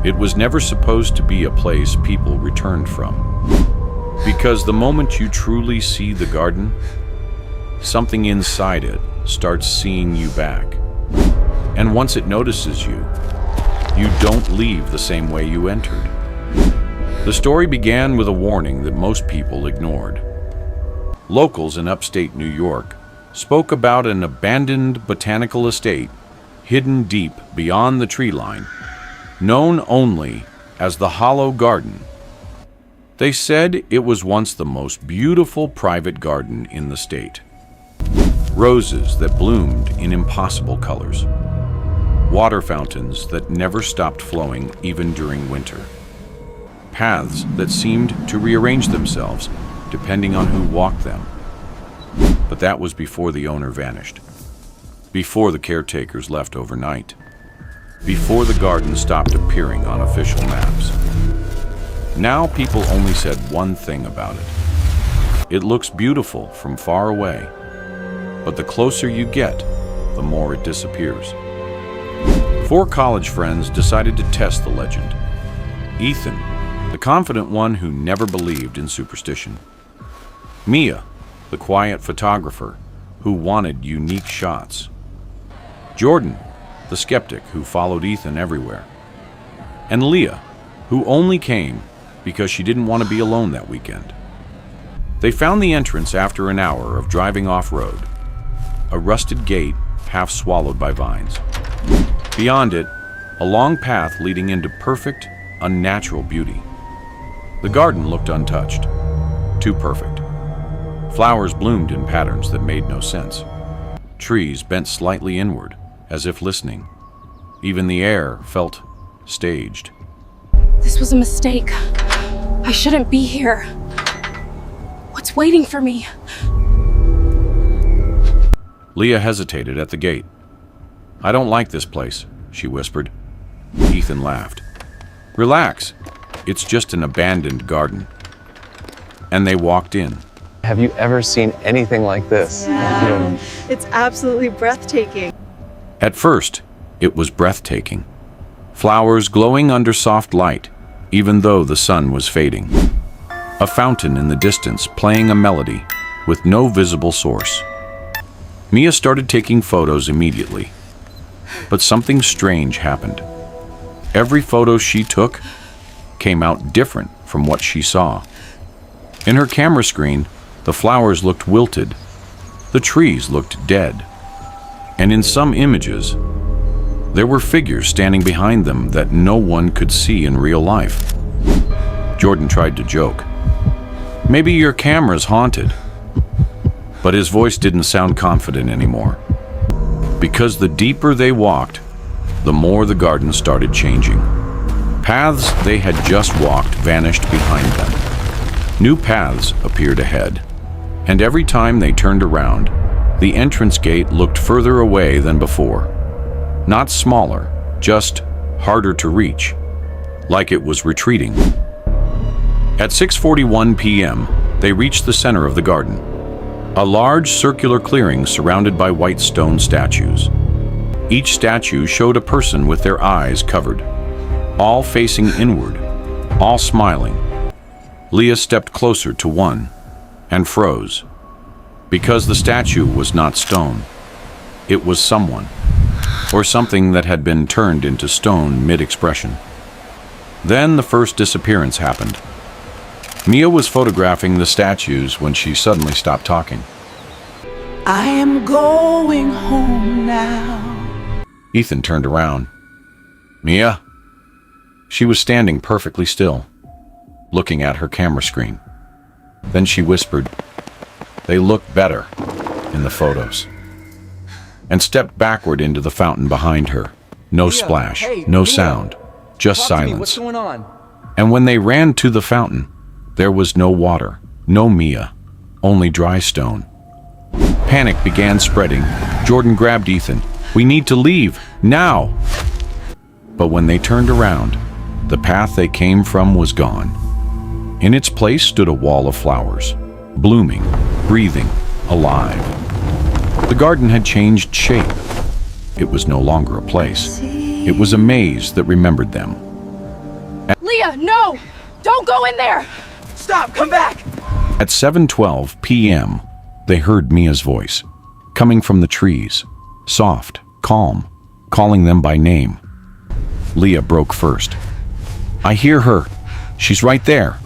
It was never supposed to be a place people returned from. Because the moment you truly see the garden, something inside it starts seeing you back. And once it notices you, you don't leave the same way you entered. The story began with a warning that most people ignored. Locals in upstate New York spoke about an abandoned botanical estate hidden deep beyond the tree line, known only as the Hollow Garden. They said it was once the most beautiful private garden in the state. Roses that bloomed in impossible colors. Water fountains that never stopped flowing even during winter. Paths that seemed to rearrange themselves depending on who walked them. But that was before the owner vanished. Before the caretakers left overnight. Before the garden stopped appearing on official maps. Now people only said one thing about it. It looks beautiful from far away, but the closer you get, the more it disappears. 4 college friends decided to test the legend. Ethan, the confident one who never believed in superstition. Mia, the quiet photographer who wanted unique shots. Jordan, the skeptic who followed Ethan everywhere. And Leah, who only came because she didn't want to be alone that weekend. They found the entrance after an hour of driving off-road, a rusted gate half swallowed by vines. Beyond it, a long path leading into perfect, unnatural beauty. The garden looked untouched, too perfect. Flowers bloomed in patterns that made no sense. Trees bent slightly inward, as if listening. Even the air felt staged. This was a mistake. I shouldn't be here. What's waiting for me? Leah hesitated at the gate. "I don't like this place," she whispered. Ethan laughed. "Relax. It's just an abandoned garden." And they walked in. Have you ever seen anything like this? Yeah. It's absolutely breathtaking. At first, it was breathtaking. Flowers glowing under soft light, even though the sun was fading. A fountain in the distance playing a melody with no visible source. Mia started taking photos immediately. But something strange happened. Every photo she took came out different from what she saw. In her camera screen, the flowers looked wilted. The trees looked dead. And in some images, there were figures standing behind them that no one could see in real life. Jordan tried to joke. "Maybe your camera's haunted." But his voice didn't sound confident anymore. Because the deeper they walked, the more the garden started changing. Paths they had just walked vanished behind them. New paths appeared ahead. And every time they turned around, the entrance gate looked further away than before. Not smaller, just harder to reach, like it was retreating. At 6:41 p.m., they reached the center of the garden. A large circular clearing surrounded by white stone statues. Each statue showed a person with their eyes covered, all facing inward, all smiling. Leah stepped closer to one and froze, because the statue was not stone. It was someone, or something that had been turned into stone mid-expression. Then the first disappearance happened. Mia was photographing the statues when she suddenly stopped talking. I am going home now. Ethan turned around. "Mia?" She was standing perfectly still, looking at her camera screen. Then she whispered, "They look better in the photos," and stepped backward into the fountain behind her. No splash, no sound, just silence. What's going on? And when they ran to the fountain, there was no water, no Mia, only dry stone. Panic began spreading. Jordan grabbed Ethan. "We need to leave, now!" But when they turned around, the path they came from was gone. In its place stood a wall of flowers, blooming, breathing, alive. The garden had changed shape. It was no longer a place. It was a maze that remembered them. Leah, no! Don't go in there! Stop! Come back! At 7:12 p.m., they heard Mia's voice, coming from the trees, soft, calm, calling them by name. Leah broke first. "I hear her. She's right there."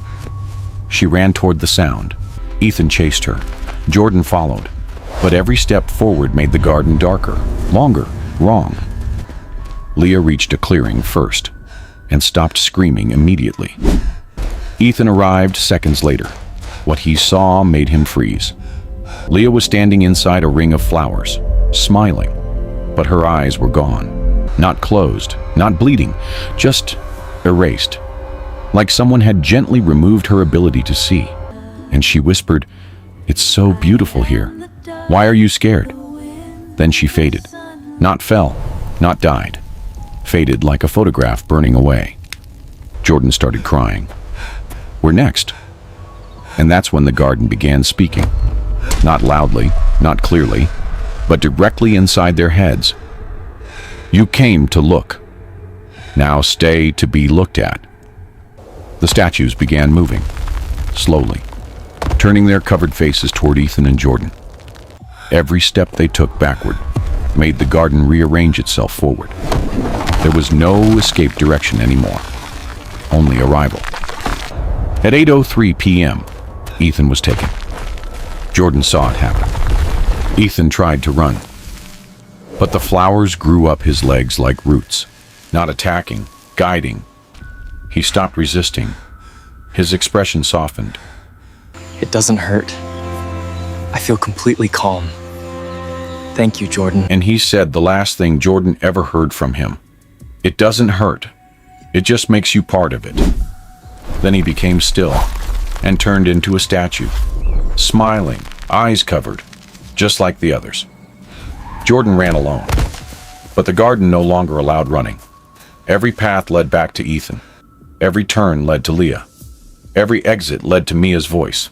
She ran toward the sound. Ethan chased her. Jordan followed. But every step forward made the garden darker, longer, wrong. Leah reached a clearing first and stopped screaming immediately. Ethan arrived seconds later. What he saw made him freeze. Leah was standing inside a ring of flowers, smiling, but her eyes were gone. Not closed, not bleeding, just erased. Like someone had gently removed her ability to see. And she whispered, "It's so beautiful here. Why are you scared?" Then she faded. Not fell, not died. Faded like a photograph burning away. Jordan started crying. "We're next." And that's when the garden began speaking. Not loudly, not clearly, but directly inside their heads. "You came to look. Now stay to be looked at." The statues began moving, slowly, turning their covered faces toward Ethan and Jordan. Every step they took backward made the garden rearrange itself forward. There was no escape direction anymore, only arrival. At 8:03 p.m., Ethan was taken. Jordan saw it happen. Ethan tried to run, but the flowers grew up his legs like roots, not attacking, guiding. He stopped resisting. His expression softened. It doesn't hurt. I feel completely calm. Thank you, Jordan. And he said the last thing Jordan ever heard from him. "It doesn't hurt. It just makes you part of it." Then he became still and turned into a statue, smiling, eyes covered, just like the others. Jordan ran alone, but the garden no longer allowed running. Every path led back to Ethan. Every turn led to Leah. Every exit led to Mia's voice.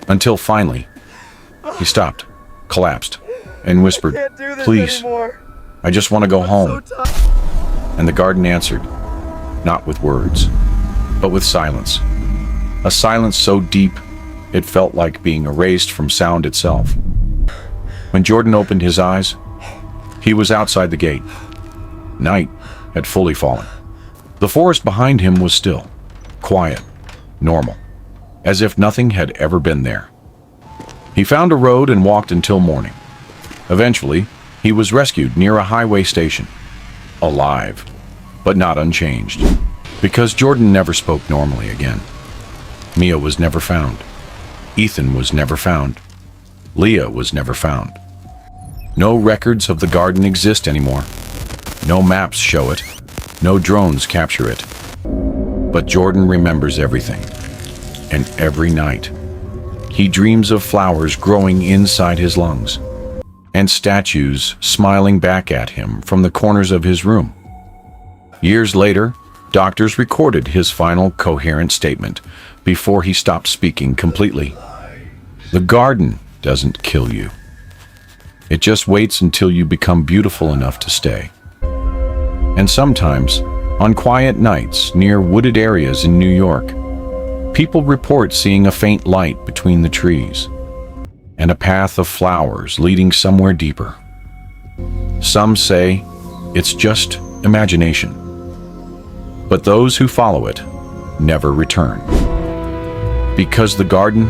Until finally, he stopped, collapsed, and whispered, "Please, I just want to go home." And the garden answered, not with words, but with silence. A silence so deep, it felt like being erased from sound itself. When Jordan opened his eyes, he was outside the gate. Night had fully fallen. The forest behind him was still, quiet, normal, as if nothing had ever been there. He found a road and walked until morning. Eventually, he was rescued near a highway station. Alive, but not unchanged. Because Jordan never spoke normally again. Mia was never found. Ethan was never found. Leah was never found. No records of the garden exist anymore. No maps show it. No drones capture it. But Jordan remembers everything. And every night, he dreams of flowers growing inside his lungs, and statues smiling back at him from the corners of his room. Years later, doctors recorded his final coherent statement before he stopped speaking completely. The garden doesn't kill you. It just waits until you become beautiful enough to stay. And sometimes, on quiet nights near wooded areas in New York, people report seeing a faint light between the trees and a path of flowers leading somewhere deeper. Some say it's just imagination, but those who follow it never return. Because the garden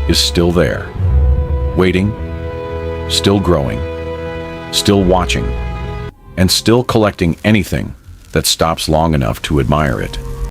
is still there, waiting, still growing, still watching, and still collecting anything that stops long enough to admire it.